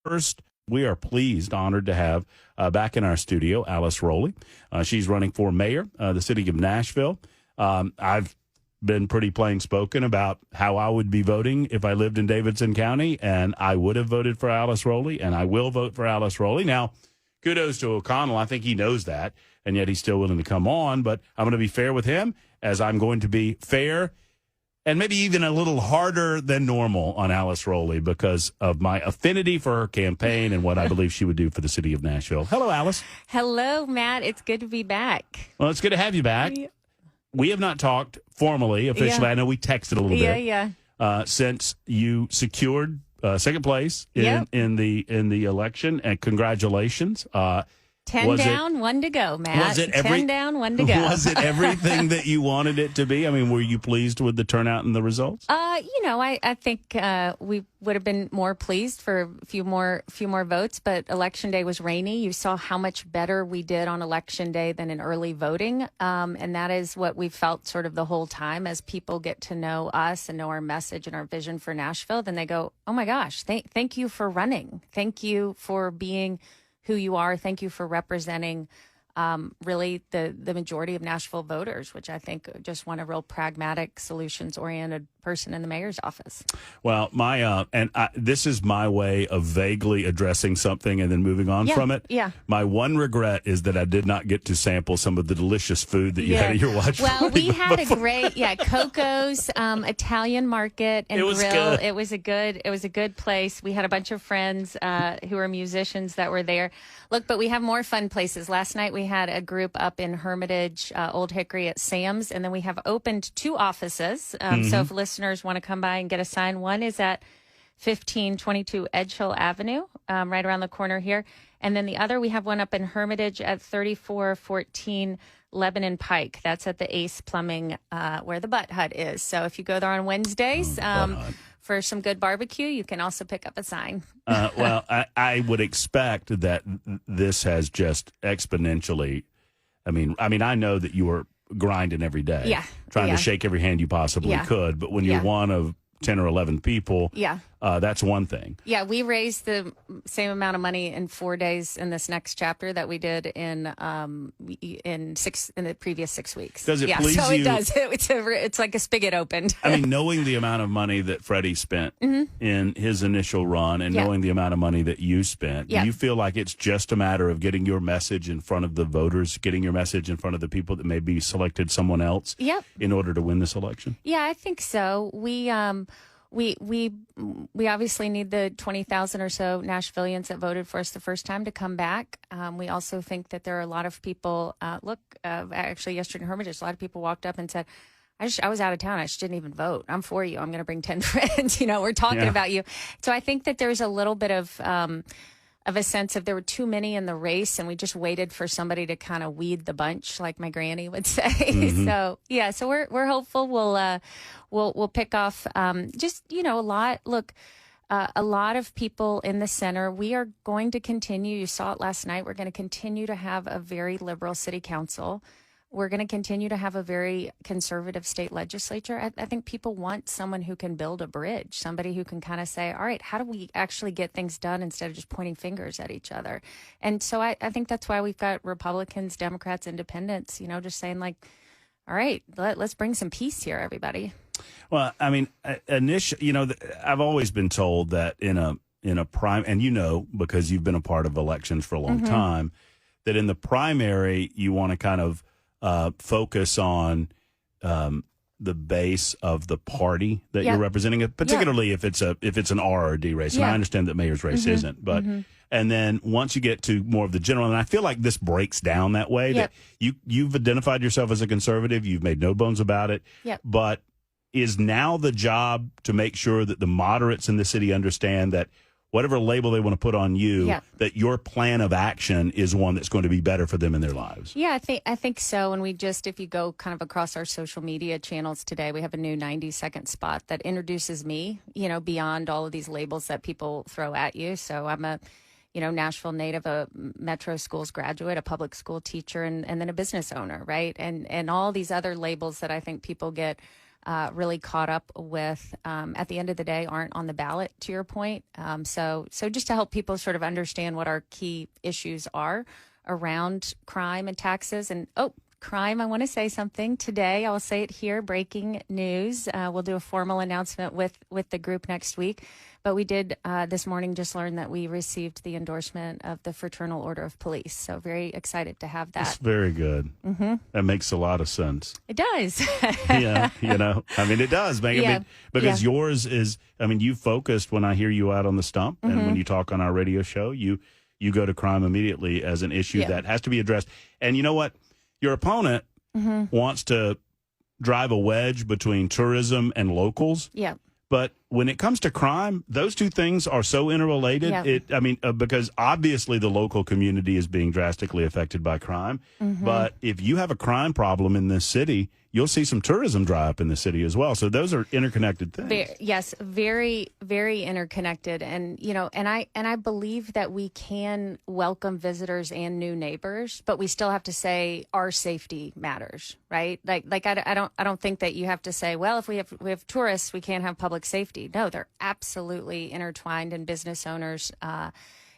First, we are honored to have back in our studio Alice Rolli. She's running for mayor, the city of Nashville. I've been pretty plain spoken about how I would be voting if I lived in Davidson County, and I would have voted for Alice Rolli, and I will vote for Alice Rolli. Now, kudos to O'Connell. I think he knows that, and yet he's still willing to come on. But I'm going to be fair with him, as I'm going to be fair and maybe even a little harder than normal on Alice Rolli because of my affinity for her campaign and what I believe she would do for the city of Nashville. Hello, Alice. Hello, Matt. It's good to be back. Well, it's good to have you back. Yeah. We have not talked formally, officially. Yeah. I know we texted a little bit. Since you secured second place in the election, and congratulations. 10 down, 1 to go, Matt. Was it 10 down, 1 to go. Was it everything that you wanted it to be? I mean, were you pleased with the turnout and the results? I think we would have been more pleased for a few more votes, but Election Day was rainy. You saw how much better we did on Election Day than in early voting, and that is what we felt sort of the whole time as people get to know us and know our message and our vision for Nashville. Then they go, oh my gosh, thank you for running. Thank you for being who you are. Thank you for representing really the majority of Nashville voters, which I think just want a real pragmatic, solutions-oriented person in the mayor's office. Well, this is my way of vaguely addressing something and then moving on from it. Yeah. My one regret is that I did not get to sample some of the delicious food that you had at your watch party. Well, we had a great, Coco's Italian Market and Grill. Good. It was a good place. We had a bunch of friends who are musicians that were there. Look, but we have more fun places. Last night we had a group up in Hermitage, Old Hickory at Sam's, and then we have opened 2 offices. So if listeners want to come by and get a sign, one is at 1522 Edge Hill Avenue, right around the corner here. And then the other, we have one up in Hermitage at 3414 Lebanon Pike. That's at the Ace Plumbing, where the Butt Hut is. So if you go there on Wednesdays, for some good barbecue, you can also pick up a sign. Well, I would expect that this has just exponentially. I mean, I know that you were grinding every day, trying to shake every hand you possibly could. But when you're one of 10 or 11 people, that's one thing. Yeah, we raised the same amount of money in 4 days in this next chapter that we did in the previous 6 weeks. Does it please so you? It does. It's like a spigot opened. I mean, knowing the amount of money that Freddie spent in his initial run and knowing the amount of money that you spent, do you feel like it's just a matter of getting your message in front of the voters, getting your message in front of the people that maybe selected someone else in order to win this election? Yeah, I think so. We obviously need the 20,000 or so Nashvillians that voted for us the first time to come back. We also think that there are a lot of people, actually yesterday in Hermitage, a lot of people walked up and said, I was out of town. I just didn't even vote. I'm for you. I'm going to bring 10 friends. We're talking about you. So I think that there's a little bit of a sense of there were too many in the race, and we just waited for somebody to kind of weed the bunch, like my granny would say. So we're hopeful we'll pick off a lot. Look, a lot of people in the center. We are going to continue. You saw it last night. We're going to continue to have a very liberal city council. We're going to continue to have a very conservative state legislature. I think people want someone who can build a bridge, somebody who can kind of say, all right, how do we actually get things done instead of just pointing fingers at each other? And so I think that's why we've got Republicans, Democrats, Independents, just saying like, all right, let's bring some peace here, everybody. Well, I mean, I've always been told that in a prime, and because you've been a part of elections for a long time, that in the primary, you want to kind of focus on the base of the party that you're representing, particularly if it's an R or D race. And I understand that mayor's race isn't, but and then once you get to more of the general, and I feel like this breaks down that way. That you've identified yourself as a conservative, you've made no bones about it, but is now the job to make sure that the moderates in the city understand that whatever label they want to put on you, that your plan of action is one that's going to be better for them in their lives. Yeah, I think so. And if you go kind of across our social media channels today, we have a new 90-second spot that introduces me, beyond all of these labels that people throw at you. So I'm a, Nashville native, a Metro Schools graduate, a public school teacher, and then a business owner, right? And all these other labels that I think people get really caught up with, at the end of the day, aren't on the ballot, to your point. So just to help people sort of understand what our key issues are around crime and taxes. And, crime, I want to say something today. I'll say it here, breaking news. We'll do a formal announcement with the group next week. But we did this morning just learn that we received the endorsement of the Fraternal Order of Police. So very excited to have that. That's very good. Mm-hmm. That makes a lot of sense. It does. Yeah, it does make because yours is, you focused when I hear you out on the stump and when you talk on our radio show, you go to crime immediately as an issue that has to be addressed. And you know what? Your opponent wants to drive a wedge between tourism and locals. Yeah. But when it comes to crime, those two things are so interrelated. Yeah. Because obviously the local community is being drastically affected by crime. But if you have a crime problem in this city, you'll see some tourism dry up in the city as well. So those are interconnected things. Yes, very, very interconnected. And, and I believe that we can welcome visitors and new neighbors, but we still have to say our safety matters, right? I don't think that you have to say, well, if we have tourists, we can't have public safety. No, they're absolutely intertwined, and business owners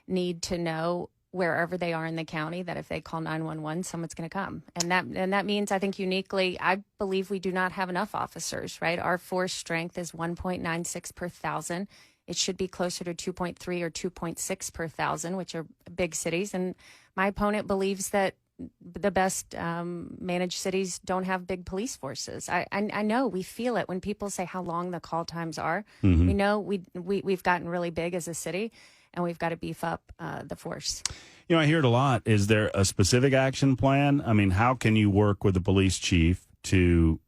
need to know wherever they are in the county that if they call 911, someone's going to come. And that means, I think uniquely, I believe we do not have enough officers, right? Our force strength is 1.96 per thousand. It should be closer to 2.3 or 2.6 per thousand, which are big cities. And my opponent believes that the best managed cities don't have big police forces. I know we feel it when people say how long the call times are. We know we've gotten really big as a city, and we've got to beef up the force. I hear it a lot. Is there a specific action plan? How can you work with the police chief to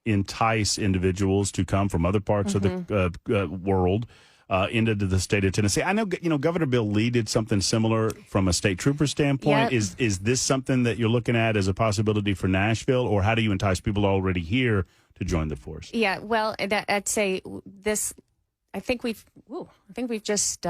entice individuals to come from other parts of the world into the state of Tennessee? I know, Governor Bill Lee did something similar from a state trooper standpoint. Yep. Is this something that you're looking at as a possibility for Nashville, or how do you entice people already here to join the force? Yeah, well, I'd say this. I think we've just.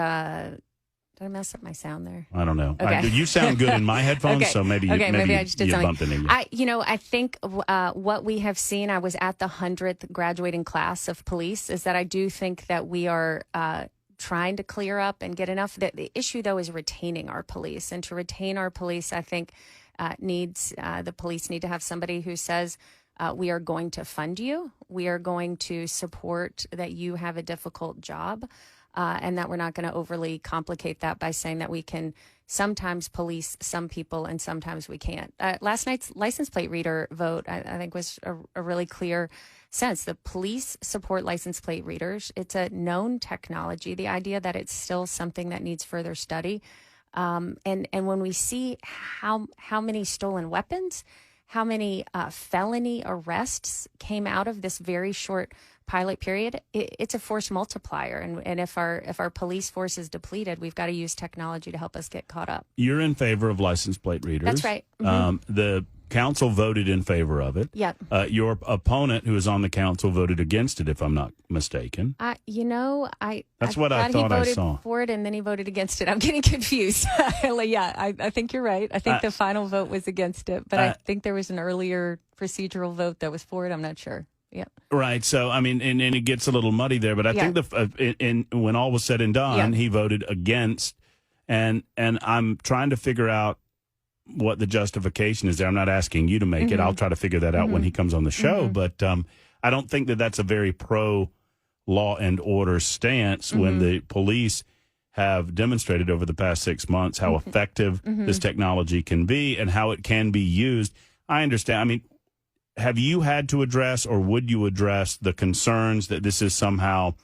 Did I mess up my sound there? I don't know. Okay. You sound good in my headphones, so maybe I just did something. Bumped into you. I think what we have seen. I was at the 100th graduating class of police. Is that I do think that we are trying to clear up and get enough. The issue, though, is retaining our police, and to retain our police, I think the police need to have somebody who says, we are going to fund you. We are going to support that you have a difficult job, and that we're not going to overly complicate that by saying that we can sometimes police some people and sometimes we can't. Last night's license plate reader vote, I think, was a really clear sense. The police support license plate readers. It's a known technology. The idea that it's still something that needs further study. And when we see how many stolen weapons, how many felony arrests came out of this very short pilot period, it's a force multiplier. And if our police force is depleted, we've got to use technology to help us get caught up. You're in favor of license plate readers. That's right. Mm-hmm. The council voted in favor of it. Yep. Your opponent, who is on the council, voted against it, if I'm not mistaken. That's what I thought I saw. He voted for it and then he voted against it. I'm getting confused. I think you're right. I think the final vote was against it, but I think there was an earlier procedural vote that was for it. I'm not sure. Yep. Right. So, and it gets a little muddy there, but I think when all was said and done, he voted against, and I'm trying to figure out what the justification is there. I'm not asking you to make it. I'll try to figure that out when he comes on the show. But I don't think that that's a very pro law and order stance when the police have demonstrated over the past 6 months how effective this technology can be and how it can be used. I understand. Have you had to address, or would you address, the concerns that this is somehow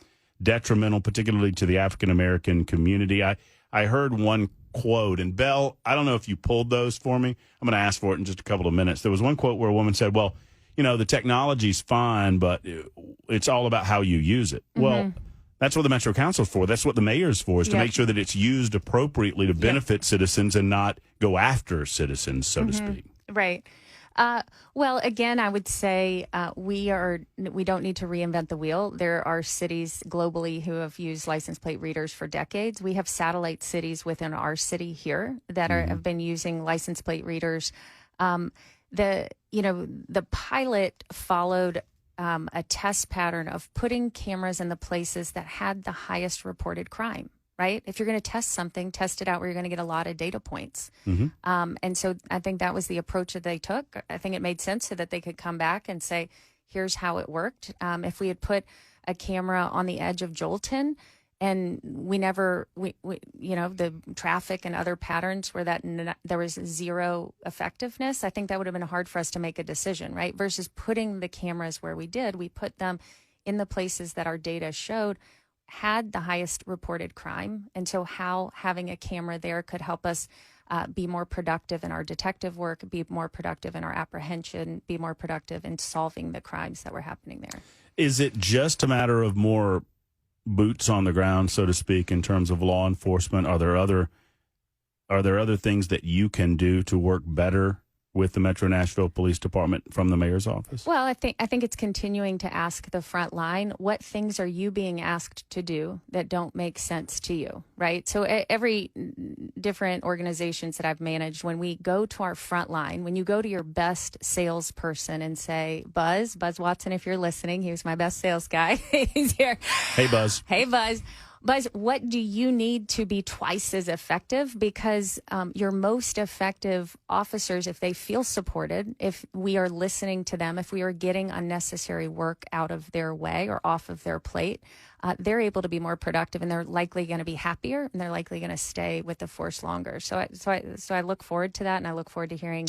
detrimental, particularly to the African-American community? I heard one quote, and Belle, I don't know if you pulled those for me. I'm going to ask for it in just a couple of minutes. There was one quote where a woman said, well, the technology's fine, but it's all about how you use it. Well, that's what the Metro Council's for. That's what the mayor's for, is to make sure that it's used appropriately to benefit citizens and not go after citizens, so to speak. Right. Well, again, I would say we don't need to reinvent the wheel. There are cities globally who have used license plate readers for decades. We have satellite cities within our city here that have been using license plate readers. The pilot followed a test pattern of putting cameras in the places that had the highest reported crime. Right? If you're going to test something, test it out where you're going to get a lot of data points. And so I think that was the approach that they took. I think it made sense so that they could come back and say, here's how it worked. If we had put a camera on the edge of Jolton and we the traffic and other patterns where there was zero effectiveness, I think that would have been hard for us to make a decision, right? Versus putting the cameras where we did, we put them in the places that our data showed had the highest reported crime. And so how having a camera there could help us be more productive in our detective work, be more productive in our apprehension, be more productive in solving the crimes that were happening there. Is it just a matter of more boots on the ground, so to speak, in terms of law enforcement? Are there other things that you can do to work better with the Metro Nashville Police Department from the mayor's office? Well, I think it's continuing to ask the front line, what things are you being asked to do that don't make sense to you, right? So every different organizations that I've managed, when we go to our front line, when you go to your best salesperson and say, Buzz Watson, if you're listening, he was my best sales guy. He's here. Hey, Buzz. Hey, Buzz. Buzz, what do you need to be twice as effective? Because your most effective officers, if they feel supported, if we are listening to them, if we are getting unnecessary work out of their way or off of their plate, they're able to be more productive and they're likely going to be happier and they're likely going to stay with the force longer. So I look forward to that, and I look forward to hearing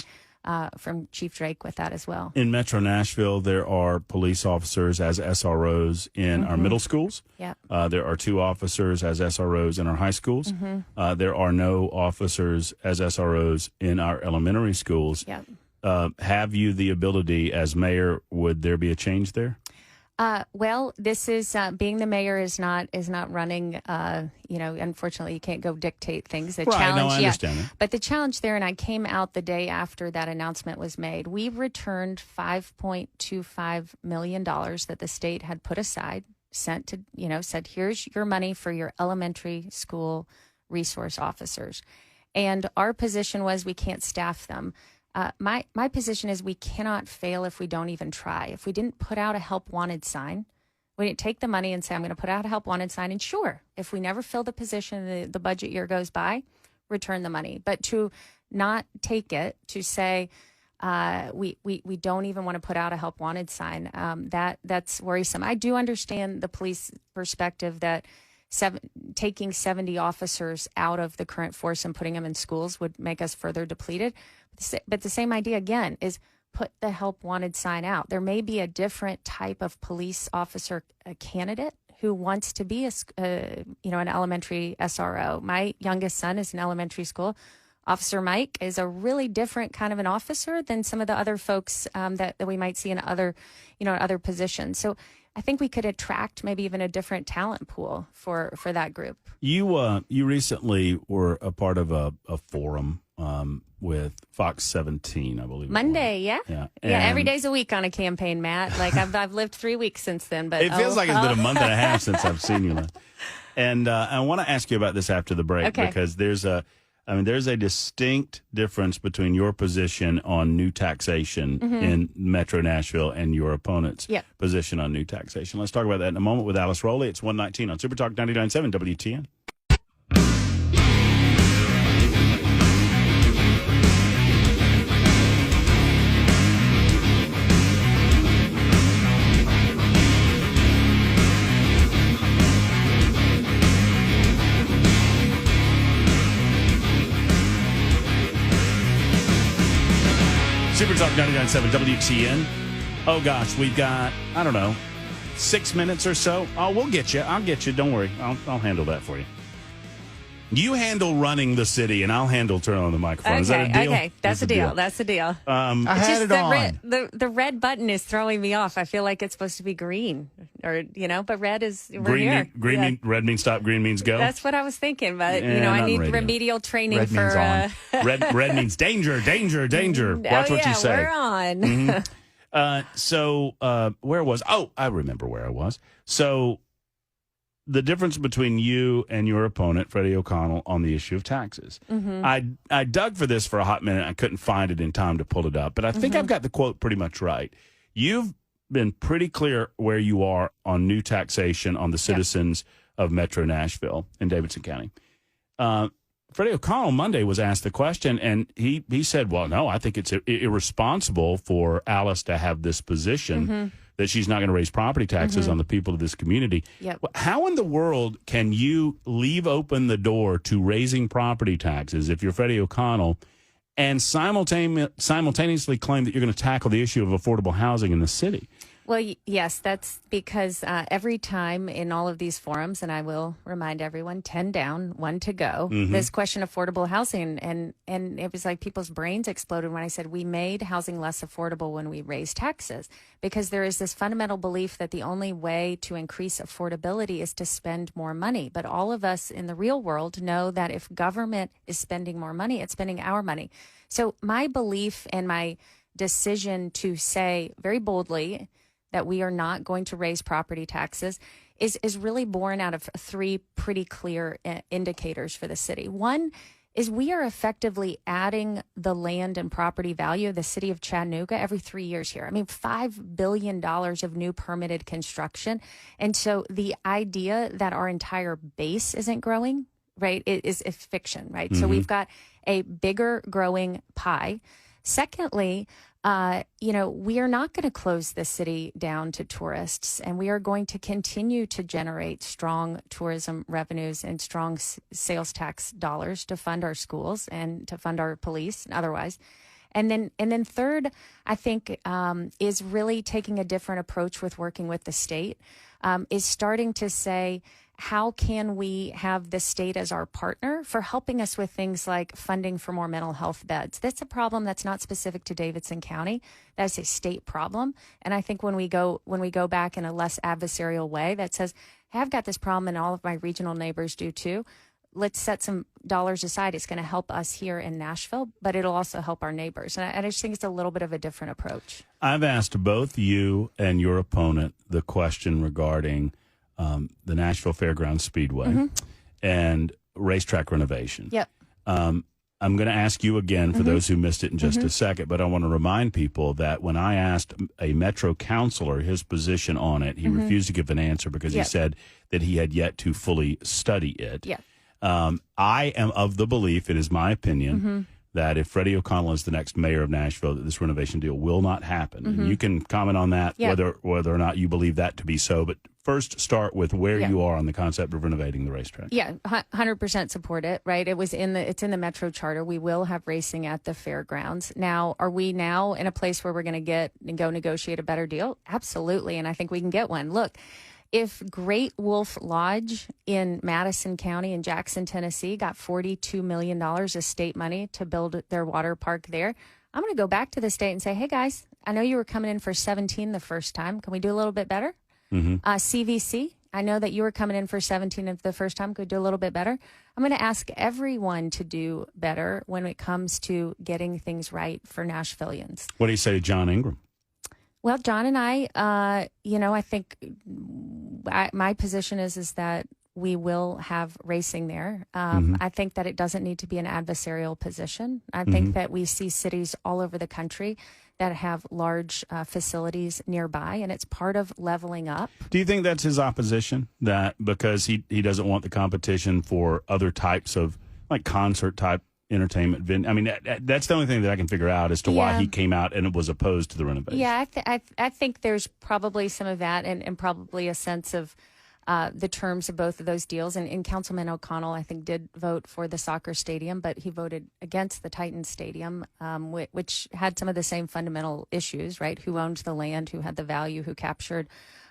from Chief Drake with that as well. In Metro Nashville, there are police officers as SROs in our middle schools. Yep. There are 2 officers as SROs in our high schools. There are no officers as SROs in our elementary schools. Yep. Have you the ability as mayor? Would there be a change there? Well, this is being the mayor is not running. Unfortunately, you can't go dictate things. The challenge, no, I understand that. But the challenge there, and I came out the day after that announcement was made. We returned $5.25 million that the state had put aside, said here's your money for your elementary school resource officers, and our position was we can't staff them. My position is we cannot fail if we don't even try. If we didn't put out a help wanted sign, we didn't take the money and say, I'm going to put out a help wanted sign. And sure, if we never fill the position, the budget year goes by, return the money. But to not take it, to say we don't even want to put out a help wanted sign, that's worrisome. I do understand the police perspective that taking 70 officers out of the current force and putting them in schools would make us further depleted. But the same idea, again, is put the help wanted sign out. There may be a different type of police officer candidate who wants to be an elementary SRO. My youngest son is in elementary school. Officer Mike is a really different kind of an officer than some of the other folks that we might see in other positions. So I think we could attract maybe even a different talent pool for that group. You recently were a part of a forum with Fox 17, I believe. Monday, yeah. Every day's a week on a campaign, Matt. Like I've lived 3 weeks since then, but it feels like it's been a month and a half since I've seen you. And I want to ask you about this after the break, because there's a distinct difference between your position on new taxation in Metro Nashville and your opponent's position on new taxation. Let's talk about that in a moment with Alice Rolli. It's 1:19 on Super Talk 99.7 WTN. Super Talk 99.7 WTN. Oh, gosh, we've got, 6 minutes or so. Oh, we'll get you. I'll get you. Don't worry. I'll handle that for you. You handle running the city, and I'll handle turning on the microphone. Is that a deal? Okay, that's a deal. That's a deal. I had it on. The red button is throwing me off. I feel like it's supposed to be green, but red is we're here. Red means stop. Green means go. That's what I was thinking, but I need remedial training red for. Red means danger, danger, danger. Watch what you say. We're on. Where was? Oh, I remember where I was. So. The difference between you and your opponent, Freddie O'Connell, on the issue of taxes. I dug for this for a hot minute. I couldn't find it in time to pull it up, but I think I've got the quote pretty much right. You've been pretty clear where you are on new taxation on the citizens of Metro Nashville and Davidson County. Freddie O'Connell Monday was asked the question, and he said, well, no, I think it's irresponsible for Alice to have this position that she's not going to raise property taxes on the people of this community. Yep. How in the world can you leave open the door to raising property taxes if you're Freddie O'Connell and simultaneously claim that you're going to tackle the issue of affordable housing in the city? Well, yes, that's because every time in all of these forums, and I will remind everyone, 10 down, 1 to go, this question of affordable housing, and it was like people's brains exploded when I said we made housing less affordable when we raised taxes, because there is this fundamental belief that the only way to increase affordability is to spend more money. But all of us in the real world know that if government is spending more money, it's spending our money. So my belief and my decision to say very boldly that we are not going to raise property taxes is really born out of 3 pretty clear indicators for the city. One is we are effectively adding the land and property value of the city of Chattanooga every 3 years here. I mean, $5 billion of new permitted construction. And so the idea that our entire base isn't growing, right, is fiction, right? So we've got a bigger growing pie. Secondly, we are not going to close the city down to tourists, and we are going to continue to generate strong tourism revenues and strong sales tax dollars to fund our schools and to fund our police and otherwise. And then third, I think, is really taking a different approach with working with the state, is starting to say, how can we have the state as our partner for helping us with things like funding for more mental health beds? That's a problem that's not specific to Davidson County. That's a state problem. And I think when we go back in a less adversarial way that says, hey, I've got this problem and all of my regional neighbors do too, let's set some dollars aside. It's going to help us here in Nashville, but it'll also help our neighbors. And I just think it's a little bit of a different approach. I've asked both you and your opponent the question regarding the Nashville Fairgrounds Speedway and racetrack renovation. Yep. I'm going to ask you again for those who missed it in just a second, but I want to remind people that when I asked a Metro councilor his position on it, he refused to give an answer because he said that he had yet to fully study it. Yeah. I am of the belief, it is my opinion, that if Freddie O'Connell is the next mayor of Nashville, that this renovation deal will not happen. And you can comment on that, whether or not you believe that to be so. But first, start with where you are on the concept of renovating the racetrack. Yeah, 100% support it, right? It's in the Metro Charter. We will have racing at the fairgrounds. Now, are we now in a place where we're going to go negotiate a better deal? Absolutely, and I think we can get one. Look, if Great Wolf Lodge in Madison County in Jackson, Tennessee got $42 million of state money to build their water park there, I'm going to go back to the state and say, hey, guys, I know you were coming in for 17 the first time. Can we do a little bit better? CVC, I know that you were coming in for 17 the first time. Could we do a little bit better? I'm going to ask everyone to do better when it comes to getting things right for Nashvillians. What do you say to John Ingram? Well, John and I, I think my position is that we will have racing there. I think that it doesn't need to be an adversarial position. I think that we see cities all over the country that have large facilities nearby, and it's part of leveling up. Do you think that's his opposition? That because he doesn't want the competition for other types of like concert type entertainment venue? I mean, that's the only thing that I can figure out as to why he came out and was opposed to the renovation. Yeah, I think there's probably some of that and probably a sense of the terms of both of those deals. And Councilman O'Connell, I think, did vote for the soccer stadium, but he voted against the Titans Stadium, which had some of the same fundamental issues, right? Who owned the land, who had the value, who captured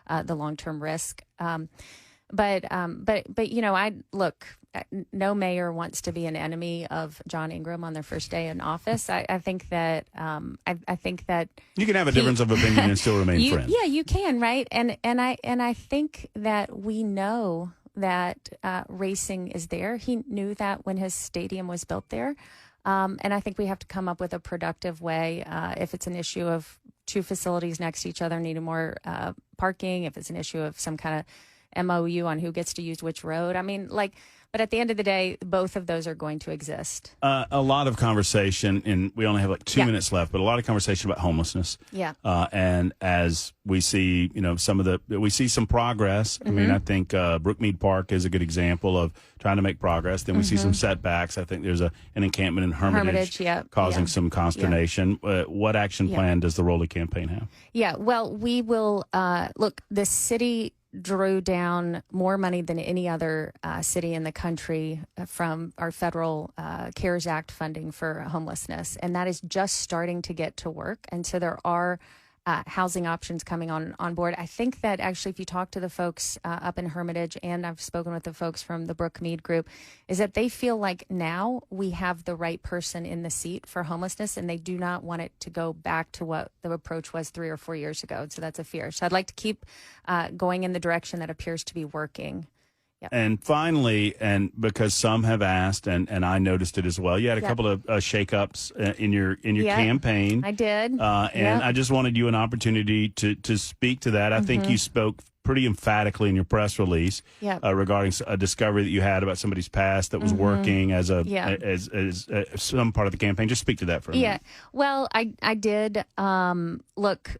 the long-term risk. But I look. No mayor wants to be an enemy of John Ingram on their first day in office. I think that I think that you can have a difference of opinion and still remain friends. Yeah, you can, right? And I think that we know that racing is there. He knew that when his stadium was built there, and I think we have to come up with a productive way. If it's an issue of 2 facilities next to each other needing more parking, if it's an issue of some kind of MOU on who gets to use which road. I mean, like, But at the end of the day, both of those are going to exist. A lot of conversation, and we only have like 2 minutes left, but a lot of conversation about homelessness. Yeah. And as we see, we see some progress. I mean, I think Brookmead Park is a good example of trying to make progress. Then we see some setbacks. I think there's an encampment in Hermitage causing some consternation. What action plan does the Rolli campaign have? Yeah, well, we will look, the city drew down more money than any other city in the country from our federal CARES Act funding for homelessness. And that is just starting to get to work. And so there are housing options coming on board. I think that actually if you talk to the folks up in Hermitage, and I've spoken with the folks from the Brookmead group, is that they feel like now we have the right person in the seat for homelessness, and they do not want it to go back to what the approach was 3 or 4 years ago. So that's a fear. So I'd like to keep going in the direction that appears to be working. Yep. And finally, and because some have asked, and I noticed it as well, you had a couple of shakeups in your campaign. I did. And I just wanted you an opportunity to speak to that. I think you spoke pretty emphatically in your press release regarding a discovery that you had about somebody's past that was working as as some part of the campaign. Just speak to that for a minute. Yeah. Well, I did. Look,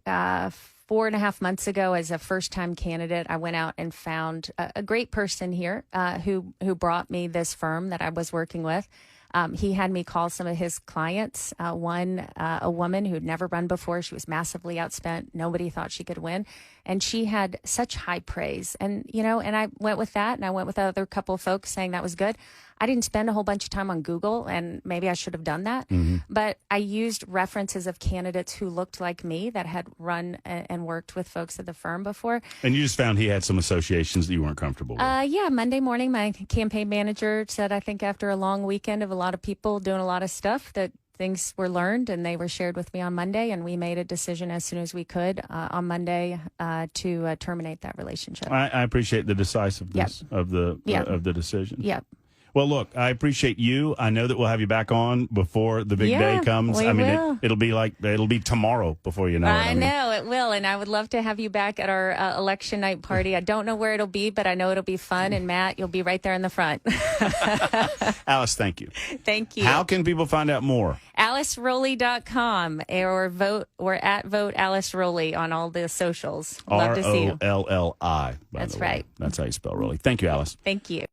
4.5 months ago, as a first-time candidate, I went out and found a great person here who brought me this firm that I was working with. He had me call some of his clients. One, a woman who'd never run before. She was massively outspent. Nobody thought she could win. And she had such high praise. And, and I went with that. And I went with another couple of folks saying that was good. I didn't spend a whole bunch of time on Google, and maybe I should have done that. But I used references of candidates who looked like me that had run and worked with folks at the firm before. And you just found he had some associations that you weren't comfortable with. Yeah, Monday morning, my campaign manager said, I think after a long weekend of a lot of people doing a lot of stuff, that things were learned and they were shared with me on Monday, and we made a decision as soon as we could on Monday to terminate that relationship. I appreciate the decisiveness of the decision. Yep. Well, look, I appreciate you. I know that we'll have you back on before the big day comes. I mean, it'll be tomorrow before you know it. I know it will, and I would love to have you back at our election night party. I don't know where it'll be, but I know it'll be fun. And Matt, you'll be right there in the front. Alice, thank you. Thank you. How can people find out more? AliceRolli.com or at Vote Alice Rolli on all the socials. Love to see you. ROLLI. That's right. That's how you spell Rolli. Thank you, Alice. Thank you.